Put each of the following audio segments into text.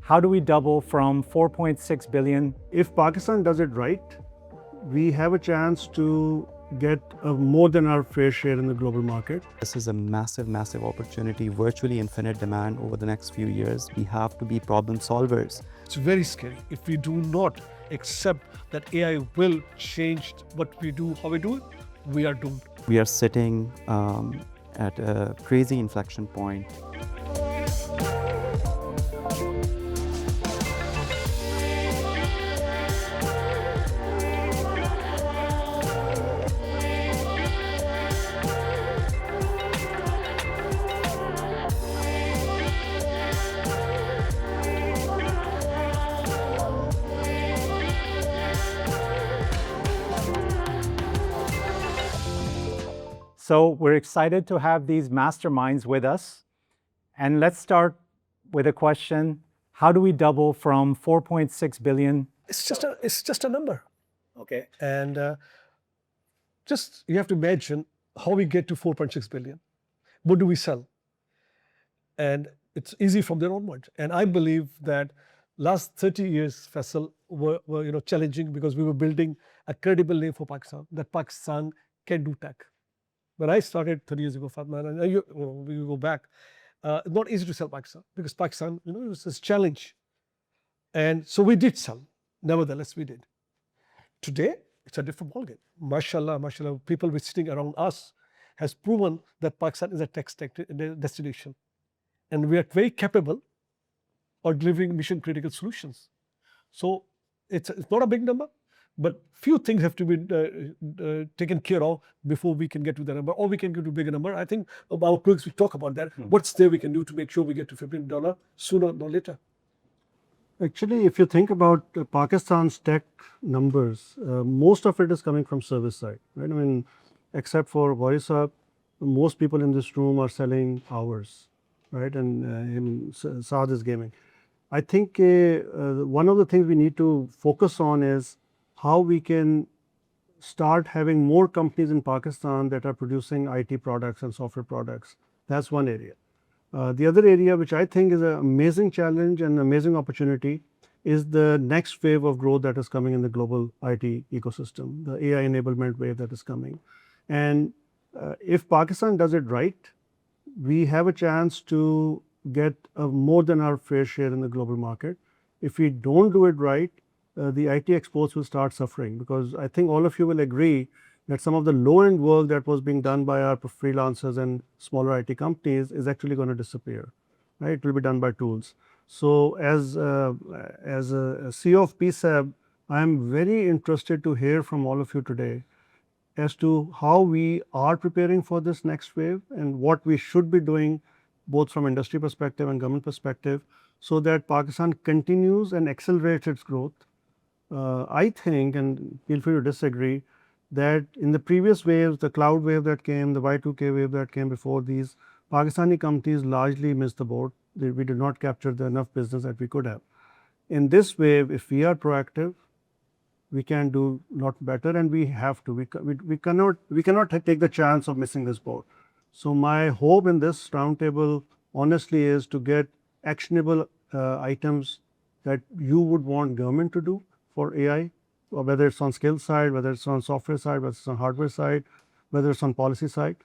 How do we double from 4.6 billion? If Pakistan does it right, we have a chance to get more than our fair share in the global market. This is a massive, massive opportunity, virtually infinite demand over the next few years. We have to be problem solvers. It's very scary if we do not accept that AI will change what we do, how we do it, we are doomed. We are sitting at a crazy inflection point. So we're excited to have these masterminds with us. And let's start with a question. How do we double from 4.6 billion? It's just a number, okay? And just you have to imagine how we get to 4.6 billion. What do we sell? And it's easy from there onwards. And I believe that last 30 years, Faisal, were challenging because we were building a credible name for Pakistan, that Pakistan can do tech. When I started 30 years ago, Fatma, and we go back, not easy to sell Pakistan because Pakistan, it was a challenge. And so we did sell. Nevertheless, we did. Today, it's a different ballgame. Mashallah, mashallah, people visiting around us has proven that Pakistan is a tech destination. And we are very capable of delivering mission-critical solutions. So it's not a big number, but few things have to be taken care of before we can get to that number, or we can get to a bigger number. I think our colleagues will talk about that. What's there we can do to make sure we get to $15 sooner, not later. Actually, if you think about Pakistan's tech numbers, most of it is coming from service side, right? I mean, except for Voice-Up, most people in this room are selling hours, right? And Saad is gaming. I think one of the things we need to focus on is how we can start having more companies in Pakistan that are producing IT products and software products. That's one area. The other area, which I think is an amazing challenge and amazing opportunity, is the next wave of growth that is coming in the global IT ecosystem, the AI enablement wave that is coming. And if Pakistan does it right, we have a chance to get more than our fair share in the global market. If we don't do it right, the IT exports will start suffering, because I think all of you will agree that some of the low-end work that was being done by our freelancers and smaller IT companies is actually going to disappear, right? It will be done by tools. So as a CEO of PSEB, I am very interested to hear from all of you today as to how we are preparing for this next wave and what we should be doing both from industry perspective and government perspective, so that Pakistan continues and accelerates its growth. I think, and feel free to disagree, that in the previous waves, the cloud wave that came, the Y2K wave that came before these, Pakistani companies largely missed the boat. We did not capture enough business that we could have. In this wave, if we are proactive, we can do a lot better, and we have to. We cannot take the chance of missing this boat. So my hope in this roundtable, honestly, is to get actionable items that you would want government to do for AI, or whether it's on skill side, whether it's on software side, whether it's on hardware side, whether it's on policy side,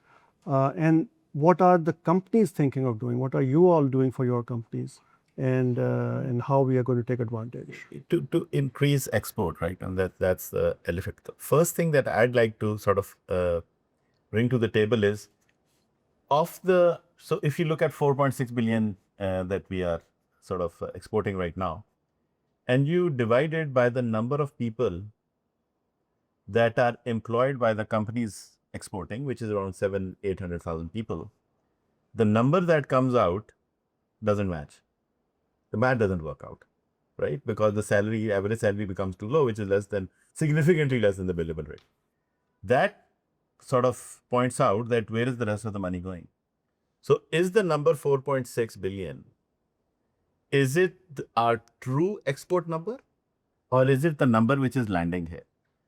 and what are the companies thinking of doing? What are you all doing for your companies, and how we are going to take advantage to increase export, right? And that's the elephant. The first thing that I'd like to sort of bring to the table is so if you look at 4.6 billion that we are sort of exporting right now, and you divide it by the number of people that are employed by the companies exporting, which is around 800,000 people, the number that comes out doesn't match. The math doesn't work out, right? Because the average salary becomes too low, which is significantly less than the billable rate. That sort of points out that where is the rest of the money going? So is the number 4.6 billion, is it our true export number, or is it the number which is landing here?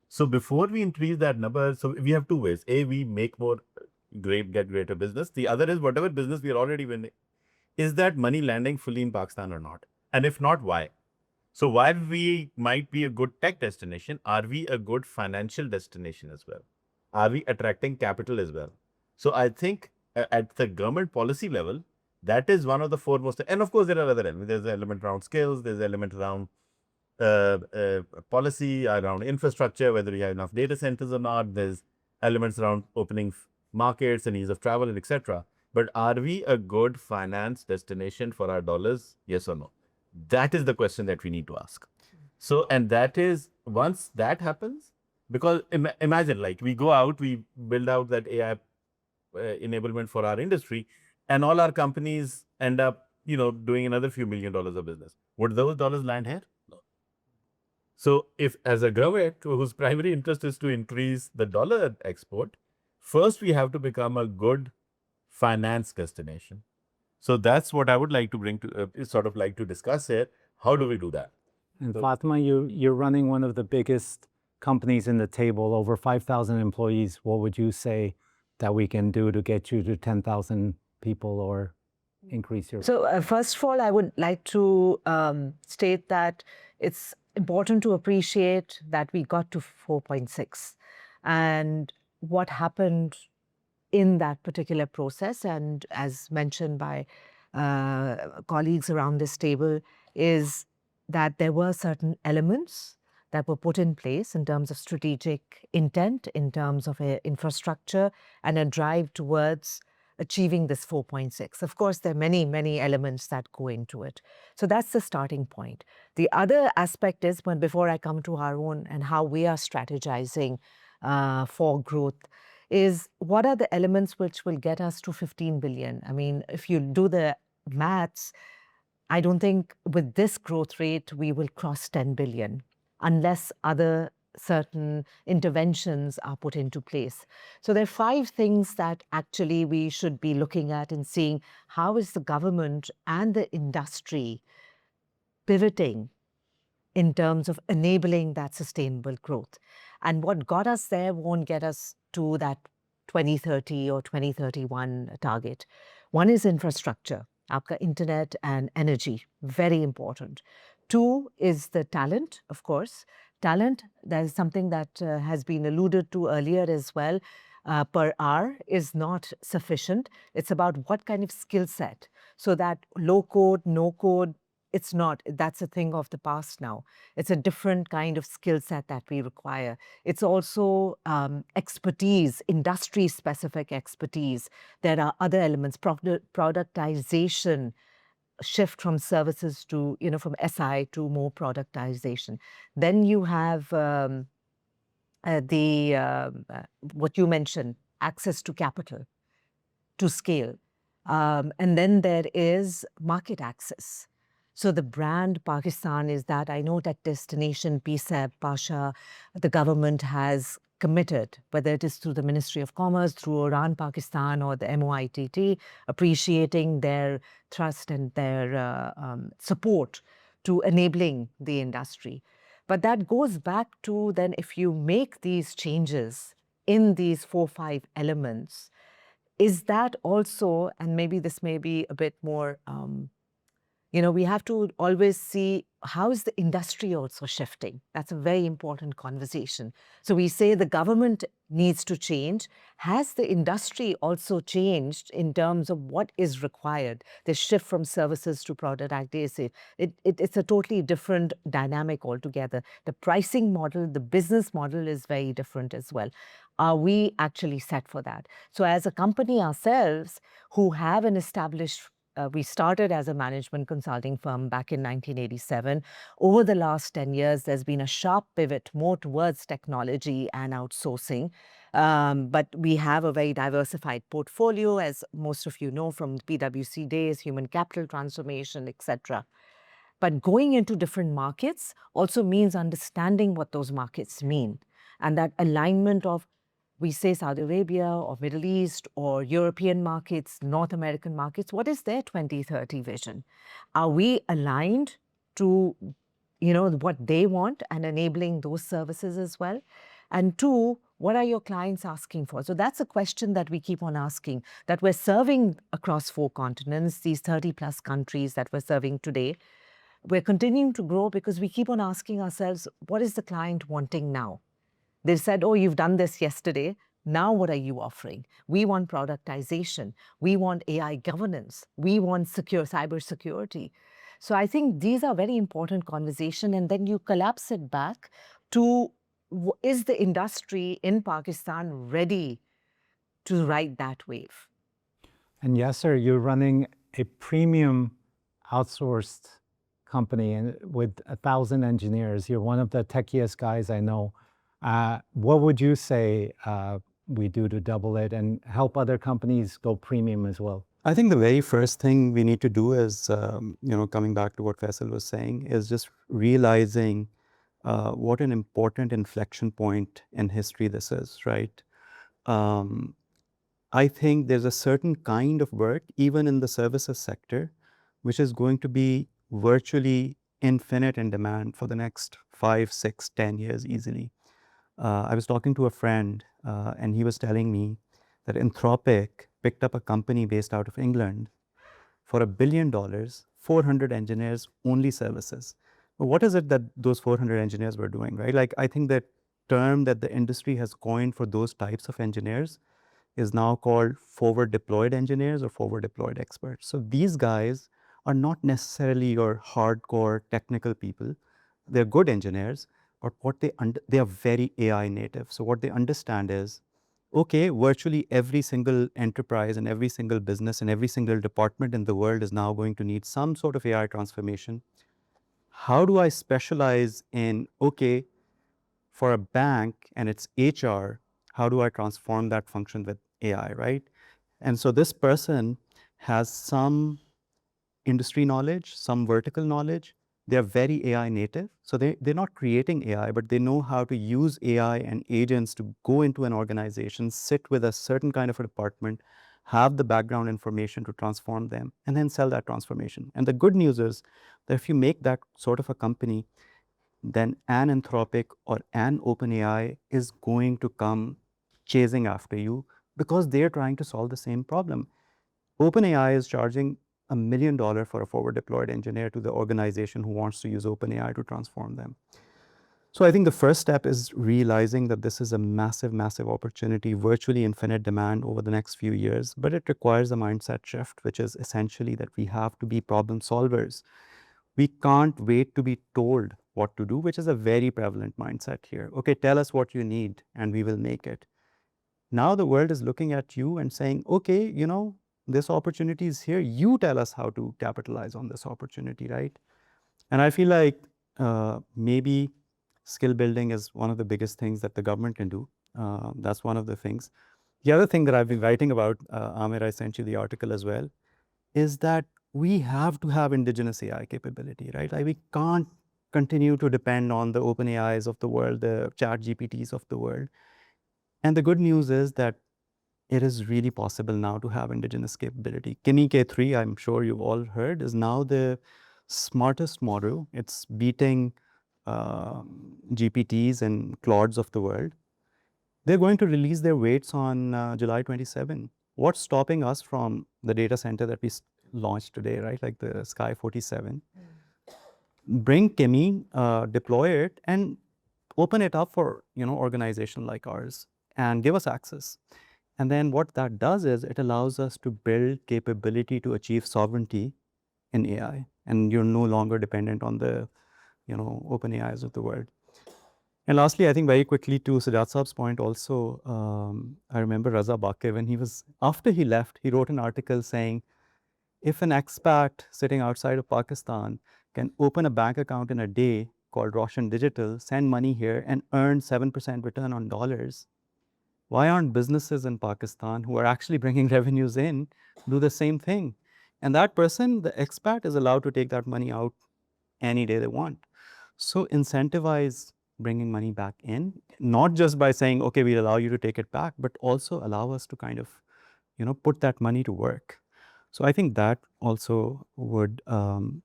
So before we increase that number, so we have two ways. A, we make more, get greater business. The other is whatever business we are already winning, is that money landing fully in Pakistan or not? And if not, why? So while we might be a good tech destination, are we a good financial destination as well? Are we attracting capital as well? So I think at the government policy level, that is one of the foremost. And of course, there are other elements. There's an element around skills. There's an element around policy, around infrastructure, whether we have enough data centers or not. There's elements around opening markets and ease of travel and etc. But are we a good finance destination for our dollars? Yes or no? That is the question that we need to ask. So, and that is, once that happens, because imagine like we go out, we build out that AI enablement for our industry, and all our companies end up, doing another few $1 million of business. Would those dollars land here? No. So if as a government whose primary interest is to increase the dollar export, first we have to become a good finance destination. So that's what I would like to bring to, like to discuss here. How do we do that? And Fatima, you're running one of the biggest companies in the table, over 5,000 employees. What would you say that we can do to get you to 10,000 people or increase your? So first of all, I would like to state that it's important to appreciate that we got to 4.6 and what happened in that particular process, and as mentioned by colleagues around this table, is that there were certain elements that were put in place in terms of strategic intent, in terms of infrastructure, and a drive towards achieving this 4.6. Of course, there are many, many elements that go into it. So that's the starting point. The other aspect is, before I come to our own and how we are strategizing for growth, is what are the elements which will get us to 15 billion? I mean, if you do the maths, I don't think with this growth rate, we will cross 10 billion unless other certain interventions are put into place. So there are 5 things that actually we should be looking at and seeing how is the government and the industry pivoting in terms of enabling that sustainable growth. And what got us there won't get us to that 2030 or 2031 target. One is infrastructure, aapka internet and energy, very important. 2 is the talent, of course. Talent, that is something that has been alluded to earlier as well, per hour is not sufficient. It's about what kind of skill set. So that low code, no code, it's not. That's a thing of the past now. It's a different kind of skill set that we require. It's also expertise, industry-specific expertise. There are other elements, productization, shift from services to, from SI to more productization. Then you have what you mentioned, access to capital, to scale. And then there is market access. So the brand Pakistan is that, I know that destination, PSEB, Pasha, the government has committed, whether it is through the Ministry of Commerce, through Udan Pakistan or the MOITT, appreciating their trust and their support to enabling the industry. But that goes back to then if you make these changes in these 4-5 elements, is that also, and maybe this may be a bit more, we have to always see how is the industry also shifting. That's a very important conversation. So we say the government needs to change. Has the industry also changed in terms of what is required? The shift from services to productization. It's a totally different dynamic altogether. The pricing model, the business model is very different as well. Are we actually set for that? So as a company ourselves who have an established we started as a management consulting firm back in 1987. Over the last 10 years, there's been a sharp pivot more towards technology and outsourcing. But we have a very diversified portfolio, as most of you know from PwC days, human capital transformation, etc. But going into different markets also means understanding what those markets mean. And that alignment of, we say Saudi Arabia or Middle East or European markets, North American markets, what is their 2030 vision? Are we aligned to, what they want and enabling those services as well? And 2, what are your clients asking for? So that's a question that we keep on asking, that we're serving across 4 continents, these 30+ countries that we're serving today. We're continuing to grow because we keep on asking ourselves, what is the client wanting now? They said, oh, you've done this yesterday. Now what are you offering? We want productization. We want AI governance. We want secure cybersecurity. So I think these are very important conversation. And then you collapse it back to, is the industry in Pakistan ready to ride that wave? And yes, sir, you're running a premium outsourced company and with 1,000 engineers. You're one of the techiest guys I know. What would you say we do to double it and help other companies go premium as well? I think the very first thing we need to do is, coming back to what Faisal was saying, is just realizing what an important inflection point in history this is, right? I think there's a certain kind of work, even in the services sector, which is going to be virtually infinite in demand for the next 5, 6, 10 years easily. I was talking to a friend and he was telling me that Anthropic picked up a company based out of England for $1 billion, 400 engineers, only services. But what is it that those 400 engineers were doing, right? Like, I think the term that the industry has coined for those types of engineers is now called forward deployed engineers or forward deployed experts. So these guys are not necessarily your hardcore technical people. They're good engineers, but what they are very AI native. So what they understand is, okay, virtually every single enterprise and every single business and every single department in the world is now going to need some sort of AI transformation. How do I specialize in, okay, for a bank and its HR, how do I transform that function with AI, right? And so this person has some industry knowledge, some vertical knowledge. They're very AI native. So they're not creating AI, but they know how to use AI and agents to go into an organization, sit with a certain kind of a department, have the background information to transform them, and then sell that transformation. And the good news is that if you make that sort of a company, then an Anthropic or an OpenAI is going to come chasing after you because they're trying to solve the same problem. OpenAI is charging $1 million for a forward deployed engineer to the organization who wants to use OpenAI to transform them. So I think the first step is realizing that this is a massive, massive opportunity, virtually infinite demand over the next few years, but it requires a mindset shift, which is essentially that we have to be problem solvers. We can't wait to be told what to do, which is a very prevalent mindset here. Okay, tell us what you need and we will make it. Now the world is looking at you and saying, okay, this opportunity is here. You tell us how to capitalize on this opportunity, right? And I feel like maybe skill building is one of the biggest things that the government can do. That's one of the things. The other thing that I've been writing about, Amir, I sent you the article as well, is that we have to have indigenous AI capability, right? Like, we can't continue to depend on the OpenAIs of the world, the chat GPTs of the world. And the good news is that it is really possible now to have indigenous capability. Kimi K3, I'm sure you've all heard, is now the smartest model. It's beating GPTs and Claudes of the world. They're going to release their weights on July 27. What's stopping us from the data center that we launched today, right? Like the Sky 47. Bring Kimi, deploy it, and open it up for organization like ours and give us access. And then what that does is it allows us to build capability to achieve sovereignty in AI. And you're no longer dependent on the open AIs of the world. And lastly, I think very quickly to Sajjad Saab's point also, I remember Raza Bakir, when after he left, he wrote an article saying, if an expat sitting outside of Pakistan can open a bank account in a day called Roshan Digital, send money here and earn 7% return on dollars, why aren't businesses in Pakistan who are actually bringing revenues in do the same thing? And that person, the expat, is allowed to take that money out any day they want. So incentivize bringing money back in, not just by saying, okay, we'll allow you to take it back, but also allow us to kind of, put that money to work. So I think that also would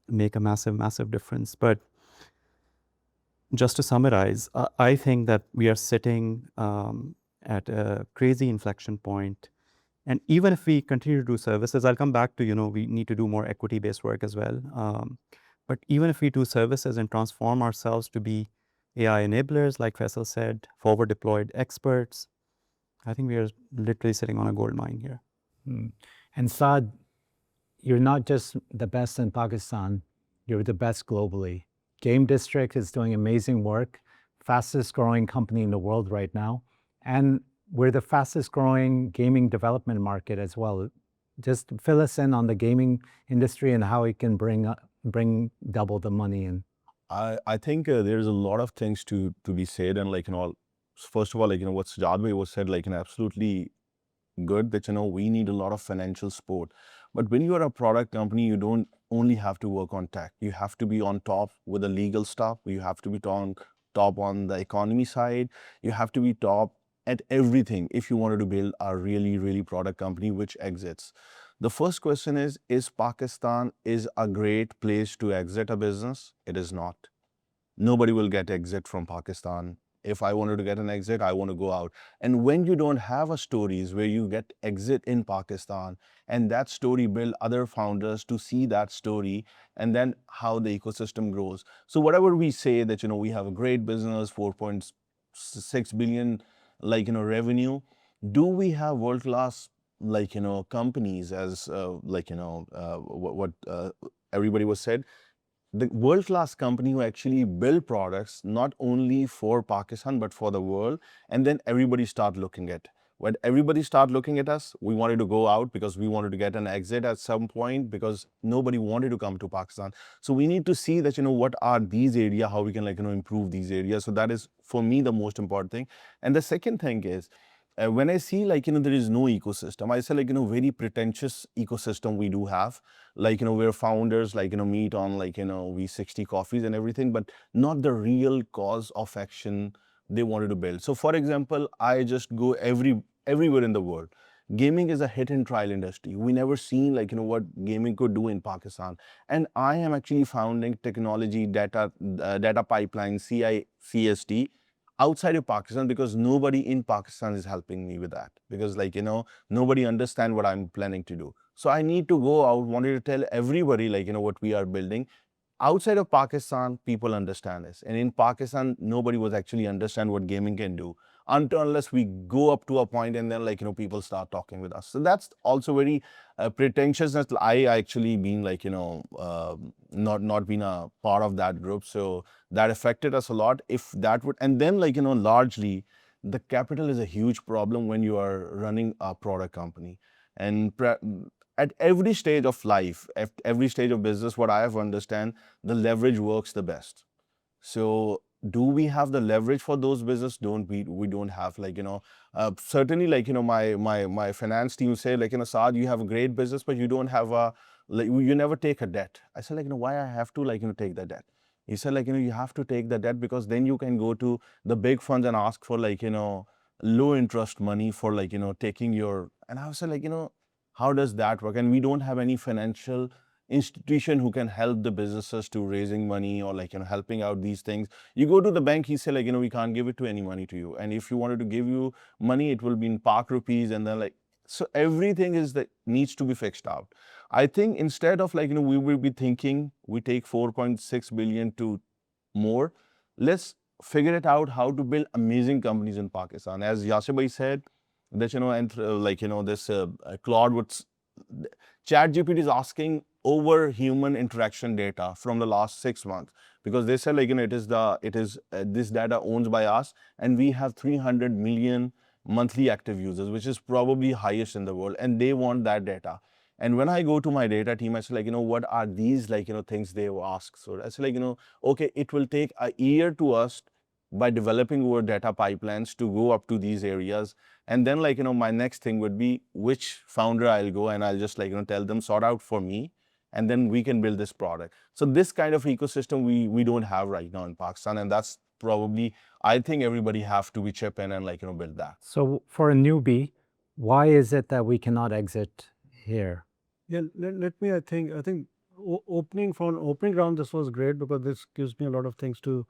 make a massive, massive difference. But just to summarize, I think that we are sitting at a crazy inflection point. And even if we continue to do services, I'll come back to, we need to do more equity-based work as well. But even if we do services and transform ourselves to be AI enablers, like Faisal said, forward deployed experts, I think we are literally sitting on a gold mine here. And Saad, you're not just the best in Pakistan, you're the best globally. Game District is doing amazing work, fastest growing company in the world right now. And we're the fastest growing gaming development market as well. Just fill us in on the gaming industry and how it can bring double the money in. I think there's a lot of things to be said, and first of all, what Sajad bhai was said, absolutely good, that we need a lot of financial support. But when you are a product company, you don't only have to work on tech. You have to be on top with the legal stuff. You have to be top on the economy side. You have to be top at everything if you wanted to build a really product company which exits. The first question is Pakistan is a great place to exit a business? It is not. Nobody will get exit from Pakistan. If I wanted to get an exit, I want to go out. And when you don't have a stories where you get exit in Pakistan, and that story build other founders to see that story, and then how the ecosystem grows. So whatever we say that, we have a great business, 4.6 billion, revenue, do we have world-class, companies as, what everybody was said? The world-class company who actually build products not only for Pakistan but for the world, and then everybody start looking at. When everybody start looking at us, we wanted to go out because we wanted to get an exit at some point because nobody wanted to come to Pakistan. So we need to see that, what are these areas, how we can improve these areas. So that is for me the most important thing. And the second thing is, when I see there is no ecosystem, I say very pretentious ecosystem we do have, where founders meet on V60 coffees and everything, but not the real cause of action they wanted to build. So for example, I just go everywhere in the world. Gaming is a hit and trial industry. We never seen what gaming could do in Pakistan. And I am actually founding technology data pipeline CICSD outside of Pakistan because nobody in Pakistan is helping me with that, because nobody understand what I'm planning to do. So I need to go out, wanted to tell everybody what we are building. Outside of Pakistan, people understand this, and in Pakistan, nobody was actually understand what gaming can do unless we go up to a point and then people start talking with us. So that's also very pretentious. That I actually been not been a part of that group, so that affected us a lot. If that would, and then largely the capital is a huge problem when you are running a product company. And at every stage of life, at every stage of business, what I have understand, the leverage works the best. So do we have the leverage for those business? We don't have, certainly my finance team say Saad, you have a great business, but you don't have you never take a debt. I said why I have to take the debt? He said you have to take the debt because then you can go to the big funds and ask for low interest money for taking your, and I was like how does that work? And we don't have any financial institution who can help the businesses to raising money or helping out these things. You go to the bank, he said we can't give it to any money to you, and if you wanted to give you money, it will be in Pak rupees, and then so everything is that needs to be fixed out. I think instead of we will be thinking we take 4.6 billion to more, let's figure it out how to build amazing companies in Pakistan. As Yasir bhai said, that and this Claude would, ChatGPT is asking over human interaction data from the last 6 months, because they said it is this data owned by us, and we have 300 million monthly active users, which is probably highest in the world, and they want that data. And when I go to my data team, I say what are these things they ask? So I say okay, it will take a year to us by developing our data pipelines to go up to these areas. And then my next thing would be which founder I'll go and I'll just tell them sort out for me, and then we can build this product. So this kind of ecosystem we don't have right now in Pakistan, and that's probably, I think everybody have to be chip in and build that. So for a newbie, why is it that we cannot exit here? Yeah, let me, I think opening round, this was great because this gives me a lot of things to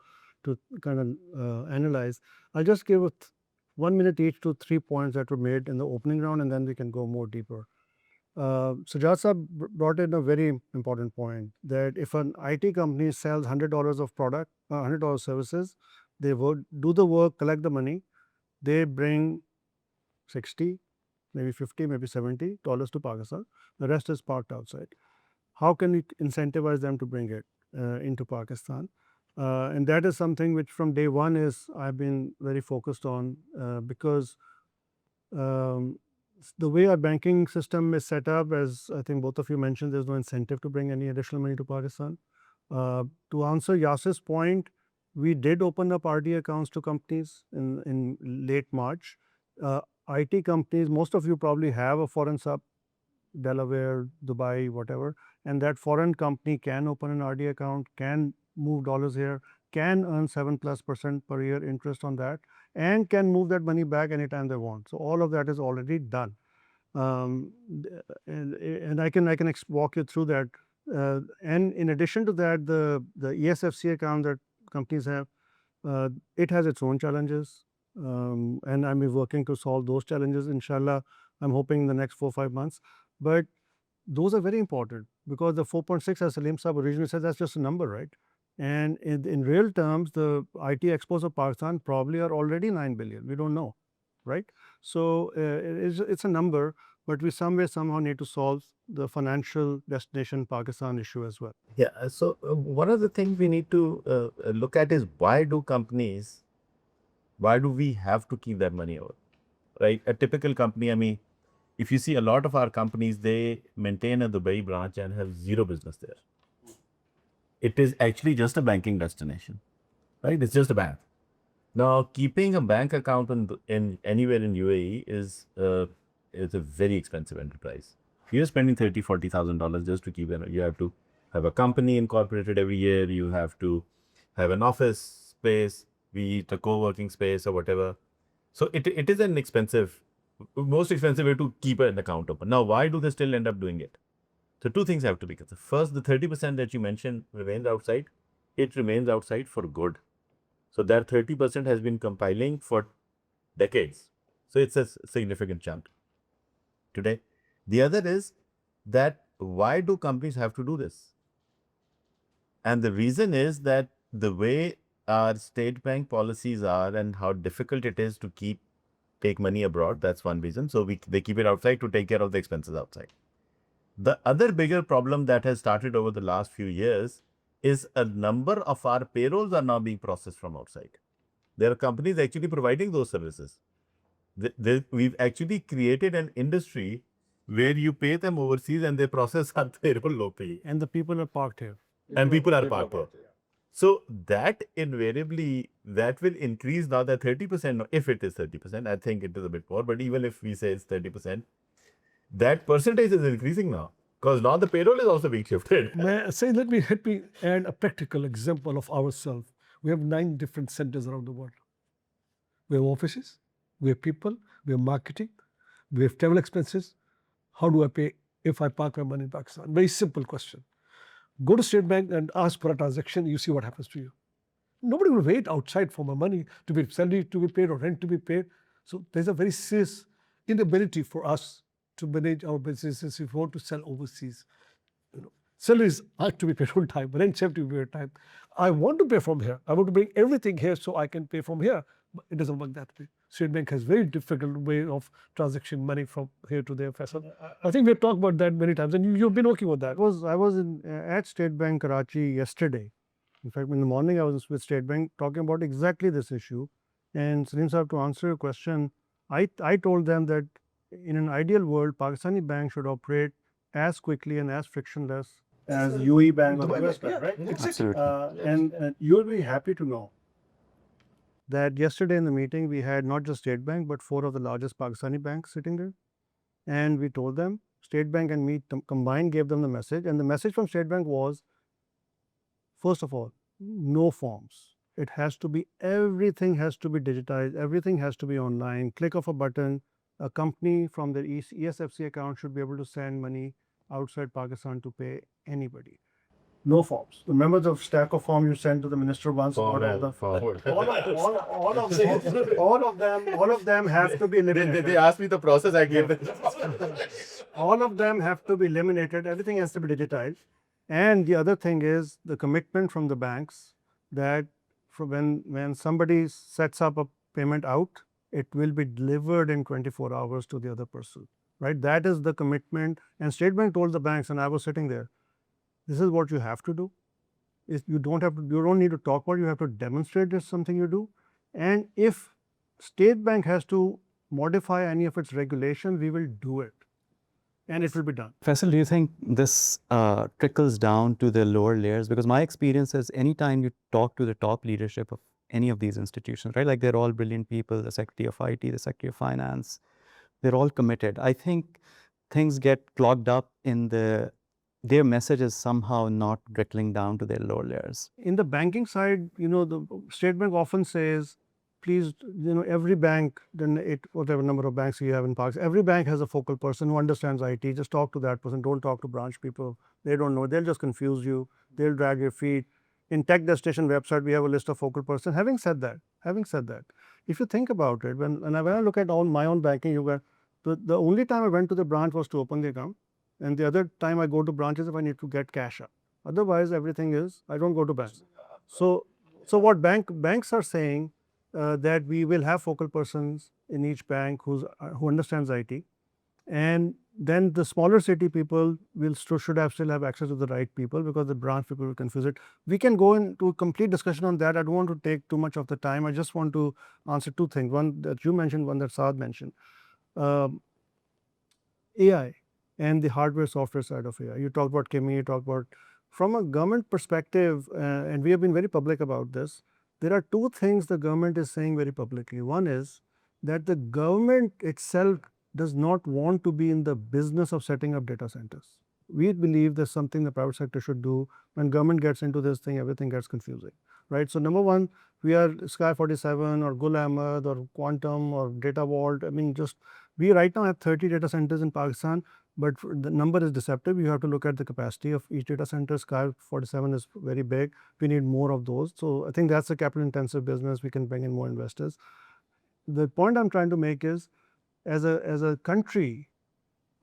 kind of analyze. I'll just give it 1 minute each to 3 points that were made in the opening round, and then we can go more deeper. Sujat Saab brought in a very important point that if an IT company sells $100 of product, $100 services, they would do the work, collect the money, they bring 60, maybe 50, maybe $70 to Pakistan. The rest is parked outside. How can we incentivize them to bring it into Pakistan? And that is something which from day one is I've been very focused on because the way our banking system is set up, as I think both of you mentioned, there's no incentive to bring any additional money to Pakistan. To answer Yasir's point, we did open up RD accounts to companies in late March. IT companies, most of you probably have a foreign sub, Delaware, Dubai, whatever, and that foreign company can open an RD account, can move dollars here, can earn 7+% per year interest on that, and can move that money back anytime they want. So all of that is already done. And I can walk you through that. And in addition to that, the ESFC account that companies have, it has its own challenges. And I'm working to solve those challenges. Inshallah, I'm hoping in the next 4 or 5 months. But those are very important because the 4.6, as Salim Saab originally said, that's just a number, right? And in real terms, the IT exports of Pakistan probably are already 9 billion. We don't know, right? So it's a number, but we somehow need to solve the financial destination Pakistan issue as well. Yeah. So one of the things we need to look at is why do we have to keep that money over, right? A typical company, I mean, if you see a lot of our companies, they maintain a Dubai branch and have zero business there. It is actually just a banking destination, right? It's just a bank. Now, keeping a bank account in anywhere in UAE is a very expensive enterprise. You're spending $30,000-$40,000 just to keep it. You have to have a company incorporated every year. You have to have an office space, be it a co-working space or whatever. So it is an most expensive way to keep an account open. Now, why do they still end up doing it? So two things have to be considered. First, the 30% that you mentioned remains outside. It remains outside for good. So that 30% has been compiling for decades. So it's a significant chunk today. The other is that why do companies have to do this? And the reason is that the way our state bank policies are and how difficult it is to take money abroad, that's one reason. So they keep it outside to take care of the expenses outside. The other bigger problem that has started over the last few years is a number of our payrolls are now being processed from outside. There are companies actually providing those services. We've actually created an industry where you pay them overseas and they process our payroll locally. And the people are parked here. And people are parked here. So that invariably, that will increase now that 30%, if it is 30%, I think it is a bit more, but even if we say it's 30%, that percentage is increasing now because now the payroll is also being shifted. Let me add a practical example of ourselves. We have 9 different centers around the world. We have offices, we have people, we have marketing, we have travel expenses. How do I pay if I park my money in Pakistan? Very simple question. Go to State Bank and ask for a transaction, you see what happens to you. Nobody will wait outside for my money to be salary to be paid or rent to be paid. So there's a very serious inability for us to manage our businesses if we want to sell overseas. Salaries have to be paid on time, rents have to be paid on time. I want to pay from here. I want to bring everything here so I can pay from here. But it doesn't work that way. State Bank has very difficult way of transaction money from here to there. Faisal. I think we've talked about that many times, and you've been working with that. I was at State Bank Karachi yesterday. In fact, in the morning I was with State Bank talking about exactly this issue. And Salim Saab, to answer your question, I told them that in an ideal world, Pakistani bank should operate as quickly and as frictionless as UAE Bank or US Bank, right? Absolutely. And you'll be happy to know that yesterday in the meeting, we had not just State Bank, but 4 of the largest Pakistani banks sitting there. And we told them, State Bank and me combined gave them the message. And the message from State Bank was, first of all, no forms. It has to be, everything has to be digitized. Everything has to be online. Click of a button. A company from their ESFC account should be able to send money outside Pakistan to pay anybody. No forms. Remember the stack of forms you sent to the minister once? Forward. All of them have to be eliminated. They asked me the process, I gave them. All of them have to be eliminated. Everything has to be digitized. And the other thing is the commitment from the banks that when somebody sets up a payment out, it will be delivered in 24 hours to the other person, right? That is the commitment. And State Bank told the banks, and I was sitting there, this is what you have to do. You don't need to talk about it, you have to demonstrate it's something you do. And if State Bank has to modify any of its regulations, we will do it. And it will be done. Faisal, do you think this trickles down to the lower layers? Because my experience is anytime you talk to the top leadership of any of these institutions, right? Like they're all brilliant people, the Secretary of IT, the Secretary of Finance, they're all committed. I think things get clogged up in their message is somehow not trickling down to their lower layers. In the banking side, the State Bank often says, please, every bank, then whatever number of banks you have in Pakistan, every bank has a focal person who understands IT. Just talk to that person. Don't talk to branch people. They don't know. They'll just confuse you. They'll drag your feet. In Tech Destination website, we have a list of focal person. Having said that, if you think about it, when I look at my own banking, the only time I went to the branch was to open the account. And the other time I go to branches if I need to get cash up. Otherwise, everything is, I don't go to banks. So what banks are saying that we will have focal persons in each bank who understands IT. And then the smaller city people should still have access to the right people, because the branch people will confuse it. We can go into a complete discussion on that. I don't want to take too much of the time. I just want to answer two things. One that you mentioned, one that Saad mentioned. AI and the hardware software side of AI. You talked about Kimi, you talked about, from a government perspective, and we have been very public about this, there are two things the government is saying very publicly. One is that the government itself does not want to be in the business of setting up data centers. We believe there's something the private sector should do. When government gets into this thing, everything gets confusing, right? So number one, we are Sky 47 or Gul Ahmed or Quantum or Data Vault. I mean, we right now have 30 data centers in Pakistan, but the number is deceptive. You have to look at the capacity of each data center. Sky 47 is very big. We need more of those. So I think that's a capital intensive business. We can bring in more investors. The point I'm trying to make is, as a country,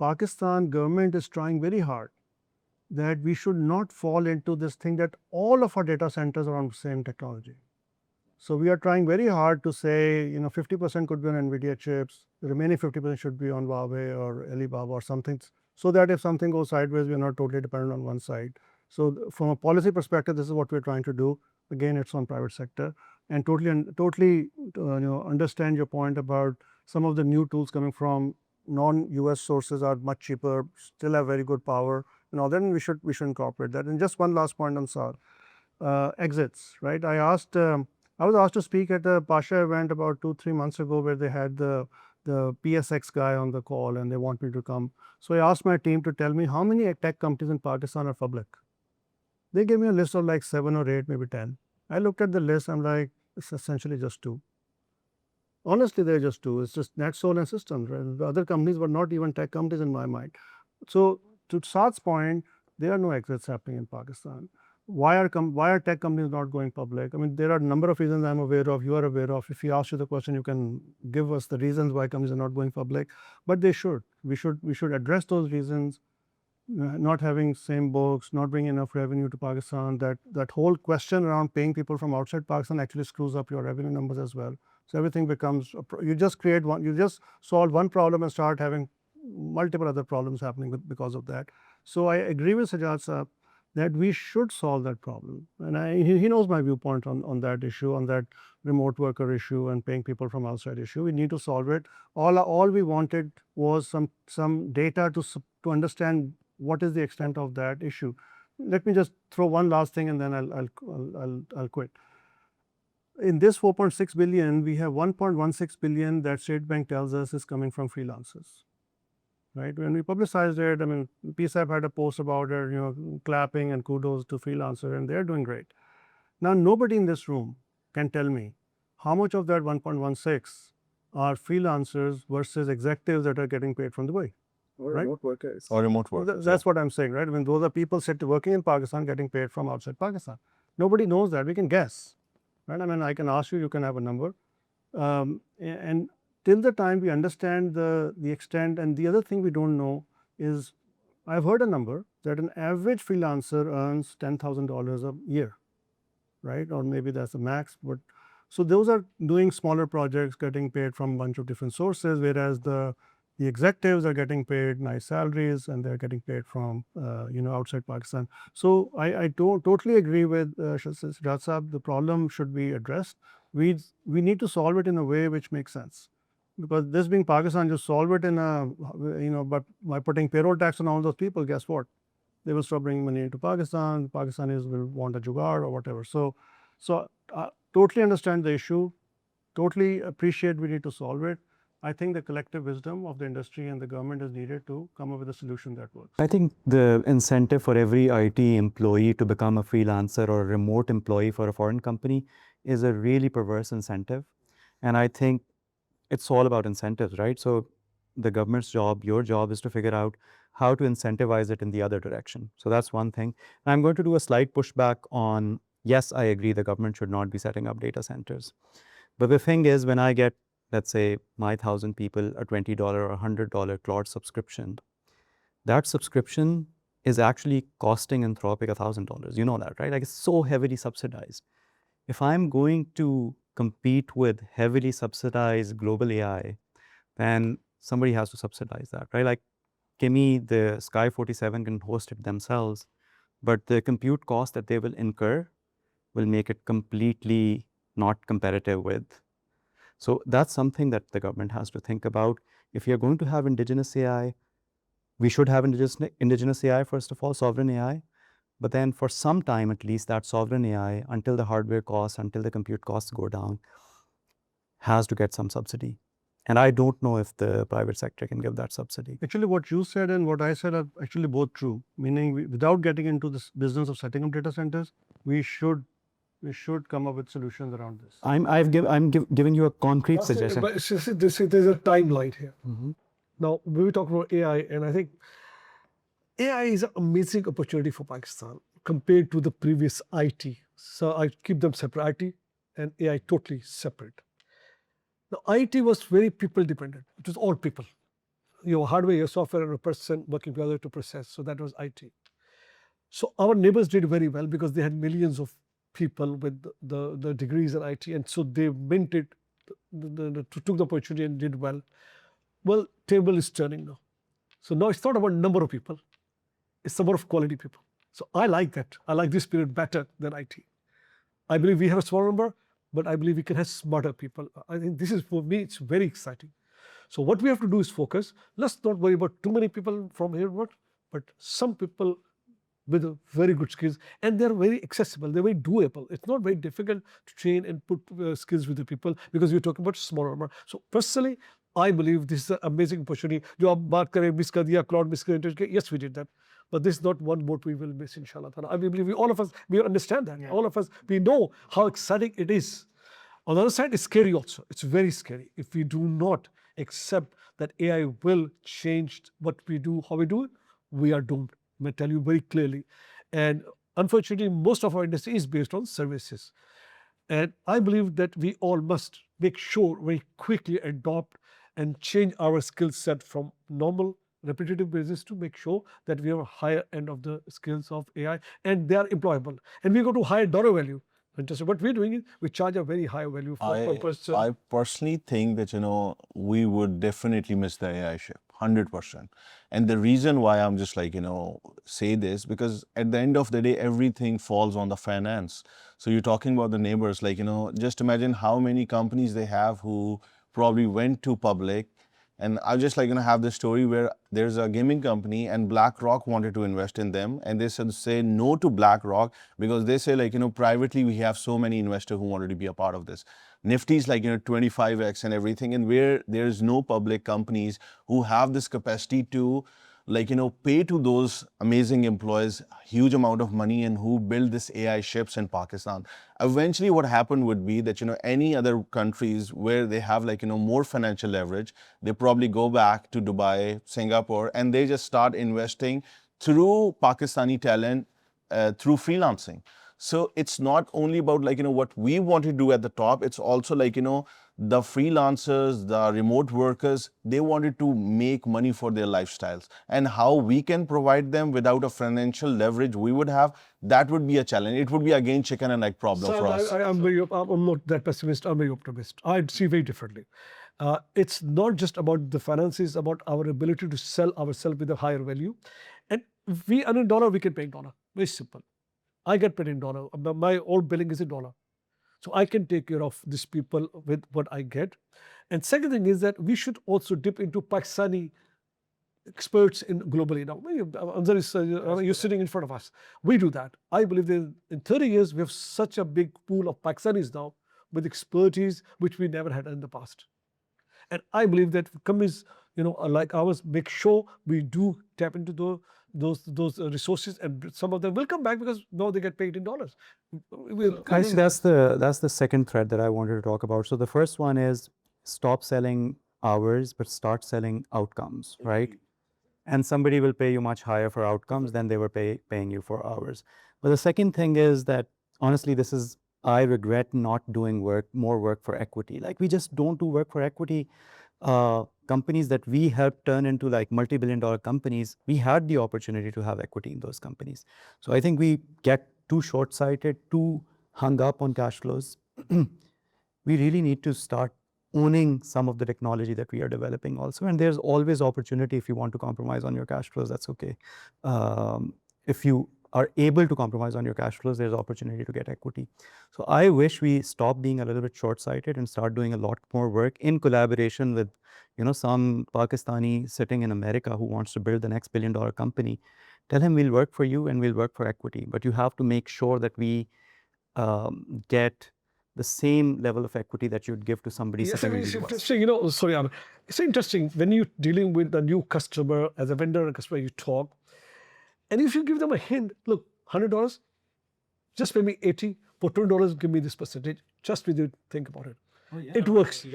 Pakistan government is trying very hard that we should not fall into this thing that all of our data centers are on the same technology. So we are trying very hard to say, 50% could be on NVIDIA chips, the remaining 50% should be on Huawei or Alibaba or something, so that if something goes sideways, we are not totally dependent on one side. So from a policy perspective, this is what we're trying to do. Again, it's on private sector, and totally understand your point about some of the new tools coming from non-US sources are much cheaper, still have very good power. Then we should incorporate that. And just one last point on SAR, exits, right? I was asked to speak at a Pasha event about 2-3 months ago, where they had the PSX guy on the call, and they want me to come. So I asked my team to tell me how many tech companies in Pakistan are public. They gave me a list of like 7 or 8, maybe 10. I looked at the list, I'm like, it's essentially just 2. Honestly, they're just 2. It's just NetSol and Systems. Right? The other companies were not even tech companies in my mind. So to Saad's point, there are no exits happening in Pakistan. Why are tech companies not going public? I mean, there are a number of reasons I'm aware of, you are aware of. If we ask you the question, you can give us the reasons why companies are not going public, but they should. We should address those reasons. Not having same books, not bringing enough revenue to Pakistan, that whole question around paying people from outside Pakistan actually screws up your revenue numbers as well. So everything becomes, you just solve one problem and start having multiple other problems happening because of that. So I agree with Sajjad Saab that we should solve that problem. And he knows my viewpoint on that issue, on that remote worker issue and paying people from outside issue. We need to solve it. All we wanted was some data to understand what is the extent of that issue. Let me just throw one last thing and then I'll quit. In this 4.6 billion, we have 1.16 billion that State Bank tells us is coming from freelancers. Right? When we publicized it, I mean, PSEB had a post about it, clapping and kudos to freelancers, and they're doing great. Now, nobody in this room can tell me how much of that 1.16 are freelancers versus executives that are getting paid from Dubai. right? Or remote workers. That's what I'm saying, right? I mean, those are people working in Pakistan getting paid from outside Pakistan. Nobody knows that. We can guess, right? I mean, I can ask you, you can have a number. And till the time we understand the extent, and the other thing we don't know is, I've heard a number that an average freelancer earns $10,000 a year, right? Or maybe that's the max. But so those are doing smaller projects, getting paid from a bunch of different sources, whereas the executives are getting paid nice salaries and they're getting paid from outside Pakistan. So I don't totally agree with Siraj Saab. The problem should be addressed. We need to solve it in a way which makes sense. Because this being Pakistan, just solve it in a, but by putting payroll tax on all those people, guess what? They will stop bringing money into Pakistan. Pakistanis will want a jugaad or whatever. So totally understand the issue. Totally appreciate we need to solve it. I think the collective wisdom of the industry and the government is needed to come up with a solution that works. I think the incentive for every IT employee to become a freelancer or a remote employee for a foreign company is a really perverse incentive. And I think it's all about incentives, right? So the government's job, your job is to figure out how to incentivize it in the other direction. So that's one thing. And I'm going to do a slight pushback on, yes, I agree the government should not be setting up data centers. But the thing is, when I get, let's say, my 1,000 people a $20 or $100 Claude subscription, that subscription is actually costing Anthropic $1,000. You know that, right? Like, it's so heavily subsidized. If I'm going to compete with heavily subsidized global AI, then somebody has to subsidize that, right? Like, give me the Sky 47 can host it themselves, but the compute cost that they will incur will make it completely not competitive with. So that's something that the government has to think about. If you're going to have indigenous AI, we should have indigenous AI, first of all, sovereign AI. But then for some time, at least, that sovereign AI, until the hardware costs, until the compute costs go down, has to get some subsidy. And I don't know if the private sector can give that subsidy. Actually, what you said and what I said are actually both true. Meaning, without getting into this business of setting up data centers, we should come up with solutions around this. I'm giving you a concrete suggestion. But there's a timeline here. Now, we talk about AI, and I think AI is an amazing opportunity for Pakistan compared to the previous IT. So I keep them separate, IT and AI totally separate. Now, IT was very people dependent. It was all people. Your hardware, your software, and a person working together to process. So that was IT. So our neighbors did very well because they had millions of people with the degrees in IT, and so they minted, took the opportunity and did well. Well, table is turning now. So now it's not about number of people, it's the number of quality people. So I like that. I like this period better than IT. I believe we have a small number, but I believe we can have smarter people. I think this is, for me, it's very exciting. So what we have to do is focus. Let's not worry about too many people from here, but some people with very good skills, and they're very accessible, they're very doable. It's not very difficult to train and put skills with the people because we're talking about small number. So personally, I believe this is an amazing opportunity. Jo aap baat kare, miss kar diya, cloud miss kar, yes, we did that. But this is not one boat we will miss, inshallah. I believe all of us, we understand that. Yeah. All of us, we know how exciting it is. On the other side, it's scary also. It's very scary. If we do not accept that AI will change what we do, how we do it, we are doomed. I tell you very clearly. And unfortunately, most of our industry is based on services. And I believe that we all must make sure very quickly adopt and change our skill set from normal repetitive business to make sure that we have a higher end of the skills of AI and they are employable. And we go to higher dollar value. So what we're doing is we charge a very high value for purpose. I personally think that, we would definitely miss the AI ship, 100%. And the reason why I'm just like, say this, because at the end of the day, everything falls on the finance. So you're talking about the neighbors, like, just imagine how many companies they have who probably went to public. And I'm just like, have this story where there's a gaming company and BlackRock wanted to invest in them. And they said, say no to BlackRock because they say, like, privately we have so many investors who wanted to be a part of this. Nifty's like, 25x and everything. And where there's no public companies who have this capacity to like, pay to those amazing employees huge amount of money and who build this AI ships in Pakistan. Eventually what happened would be that, any other countries where they have like, more financial leverage, they probably go back to Dubai, Singapore, and they just start investing through Pakistani talent, through freelancing. So it's not only about like, what we want to do at the top, it's also like, the freelancers, the remote workers, they wanted to make money for their lifestyles. And how we can provide them without a financial leverage we would have, that would be a challenge. It would be again chicken and egg problem for us. I'm not that pessimist. I'm very optimist. I see very differently. It's not just about the finances, about our ability to sell ourselves with a higher value. And if we earn in dollar, we can pay in dollar. Very simple. I get paid in dollar. My old billing is in dollar. So I can take care of these people with what I get. And second thing is that we should also dip into Pakistani experts in globally now. Anzur is, you're sitting in front of us. We do that. I believe that in 30 years, we have such a big pool of Pakistanis now with expertise, which we never had in the past. And I believe that companies, like ours, make sure we do tap into those resources, and some of them will come back because now they get paid in dollars. Guys, that's the second thread that I wanted to talk about. So the first one is stop selling hours, but start selling outcomes, right? And somebody will pay you much higher for outcomes than they were paying you for hours. But the second thing is that, honestly, I regret not doing more work for equity. Like, we just don't do work for equity. Companies that we helped turn into like multi-billion-dollar companies, we had the opportunity to have equity in those companies. So I think we get too short-sighted, too hung up on cash flows. We really need to start owning some of the technology that we are developing also. And there's always opportunity. If you want to compromise on your cash flows, that's okay. If you are able to compromise on your cash flows, there's opportunity to get equity. So I wish we stop being a little bit short-sighted and start doing a lot more work in collaboration with, some Pakistani sitting in America who wants to build the next billion-dollar company. Tell him we'll work for you and we'll work for equity. But you have to make sure that we get the same level of equity that you'd give to somebody Yes, sitting in it's the US. interesting. Sorry, Amir. It's interesting when you're dealing with a new customer, as a vendor and customer, you talk. And if you give them a hint, look, $100, just pay me 80. For $20, give me this percentage. Just with you, think about it. It works.